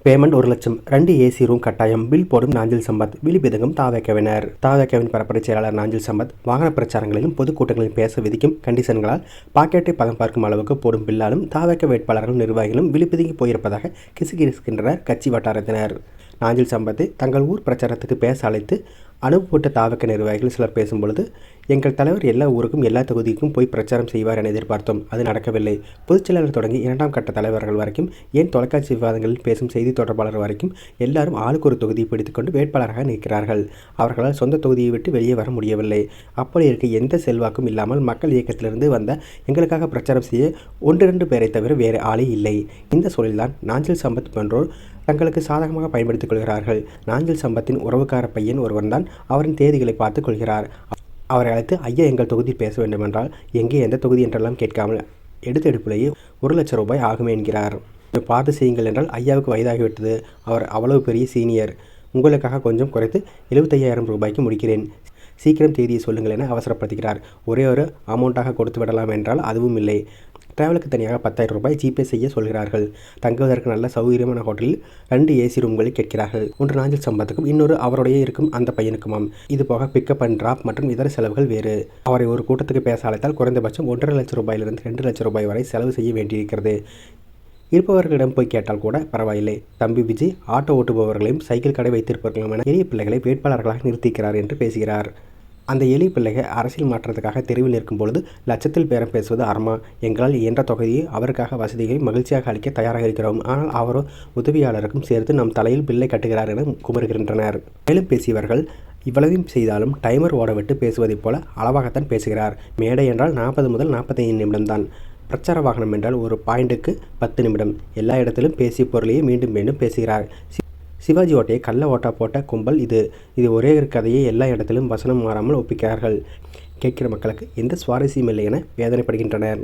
Payment 1,00,000 2 AC room கட்டாயம் bill போடும் நாஞ்சில் சம்பத் விழிபிதுங்கும் தாவேக்கவினர். தாவேக்கவின் பரப்புரை செயலாளர் நாஞ்சில் சம்பத் வாகன பிரச்சாரங்களிலும் பொதுக்கூட்டங்களிலும் பேச விதிக்கும் கண்டிஷன்களால் பாக்கெட்டை பதம் பார்க்கும் அளவுக்கு போடும் பில்லாலும் தாவேக்க வேட்பாளர்களும் நிர்வாகிகளும் விழிபிதுங்கி போயிருப்பதாக கிசுகிசுக்கின்றனர் கட்சி வட்டாரத்தினர். நாஞ்சில் சம்பத்தை தங்கள் ஊர் பிரச்சாரத்துக்கு பேச அழைத்து அனுப்பப்பட்ட தாவேக்க நிர்வாகிகள் சிலர் பேசும்பொழுது, எங்கள் தலைவர் எல்லா ஊருக்கும் எல்லா தொகுதிக்கும் போய் பிரச்சாரம் செய்வார் என எதிர்பார்த்தோம். அது நடக்கவில்லை. பொதுச்செயலாளர் தொடங்கி 2ஆம் கட்ட தலைவர்கள் வரைக்கும், ஏன் தொலைக்காட்சி விவாதங்களில் பேசும் செய்தி தொடர்பாளர் வரைக்கும் எல்லாரும் ஆளுக்கு ஒரு தொகுதியை பிடித்துக்கொண்டு வேட்பாளராக நிற்கிறார்கள். அவர்களால் சொந்த தொகுதியை விட்டு வெளியே வர முடியவில்லை. அப்படி இருக்க எந்த செல்வாக்கும் இல்லாமல் மக்கள் இயக்கத்திலிருந்து வந்த எங்களுக்காக பிரச்சாரம் செய்ய 1-2 பேரை தவிர வேறு ஆளே இல்லை. இந்த சூழலில்தான் நாஞ்சில் சம்பத் போன்றோர் தங்களுக்கு சாதகமாக பயன்படுத்திக் கொள்கிறார்கள். நாஞ்சில் சம்பத்தின் உறவுக்கார பையன் ஒருவன்தான் அவரின் தேதிகளை பார்த்து கொள்கிறார். அவரை அழைத்து, ஐயா எங்கள் தொகுதியில் பேச வேண்டுமென்றால் எங்கே எந்த தொகுதி என்றெல்லாம் கேட்காமல் எடுப்பிலேயே 1,00,000 ரூபாய் ஆகுமே என்கிறார். பார்த்து செய்யுங்கள் என்றால், ஐயாவுக்கு வயதாகிவிட்டது, அவர் அவ்வளவு பெரிய சீனியர், உங்களுக்காக கொஞ்சம் குறைத்து 75,000 ரூபாய்க்கு முடிக்கிறேன், சீக்கிரம் தேதியை சொல்லுங்கள் என அவசரப்படுத்துகிறார். ஒரே ஒரு அமௌண்ட்டாக கொடுத்து விடலாம் என்றால் அதுவும் இல்லை. டிராவலுக்கு தனியாக 10,000 ரூபாய் ஜிபே செய்ய சொல்கிறார்கள். தங்குவதற்கு நல்ல சௌகரியமான ஹோட்டலில் 2 ஏசி ரூம்களை கேட்கிறார்கள். ஒன்று நாஞ்சில் சம்பத்துக்கும், இன்னொரு அவருடைய இருக்கும் அந்த பையனுக்குமாம். இது போக பிக்கப் அண்ட் டிராப் மற்றும் இதர செலவுகள் வேறு. அவரை ஒரு கூட்டத்துக்கு பேச அழைத்தால் குறைந்தபட்சம் 1,50,000 ரூபாயிலிருந்து 2,00,000 ரூபாய் வரை செலவு செய்ய வேண்டியிருக்கிறது. இருப்பவர்களிடம் போய் கேட்டால் கூட பரவாயில்லை, தம்பி விஜய் ஆட்டோ ஓட்டுபவர்களையும் சைக்கிள் கடை வைத்திருப்பவர்களும் என எளிய பிள்ளைகளை வேட்பாளர்களாக நிறுத்திக்கிறார் என்று பேசுகிறார். அந்த எளிய பிள்ளைகள் அரசியல் மாற்றத்துக்காக தெருவில் நிற்கும் பொழுது லட்சத்தில் பேரம் பேசுவது அறமா? எங்களால் இயன்ற தொகையை அவருக்காக வசதியை மகிழ்ச்சியாக அளிக்க தயாராக இருக்கிறோம். ஆனால் அவரோ உதவியாளருக்கும் சேர்த்து நம் தலையில் பில்லை கட்டுகிறார் என குமருகின்றனர். மேலும் பேசியவர்கள், இவ்வளவையும் செய்தாலும் டைமர் ஓடவிட்டு பேசுவதைப் போல அளவாகத்தான் பேசுகிறார். மேடை என்றால் 40 முதல் 45 நிமிடம்தான். பிரச்சார வாகனம் என்றால் ஒரு பாயிண்ட்டுக்கு 10 நிமிடம். எல்லா இடத்திலும் பேசிய பொருளையே மீண்டும் மீண்டும் பேசுகிறார். சிவாஜி ஓட்டையை கள்ள ஓட்டா போட்ட கும்பல் இது. ஒரே கதையை எல்லா இடத்திலும் வசனம் மாறாமல் ஒப்பிக்கிறார்கள். கேட்கிற மக்களுக்கு எந்த சுவாரஸ்யம் இல்லை என வேதனைப்படுகின்றனர்.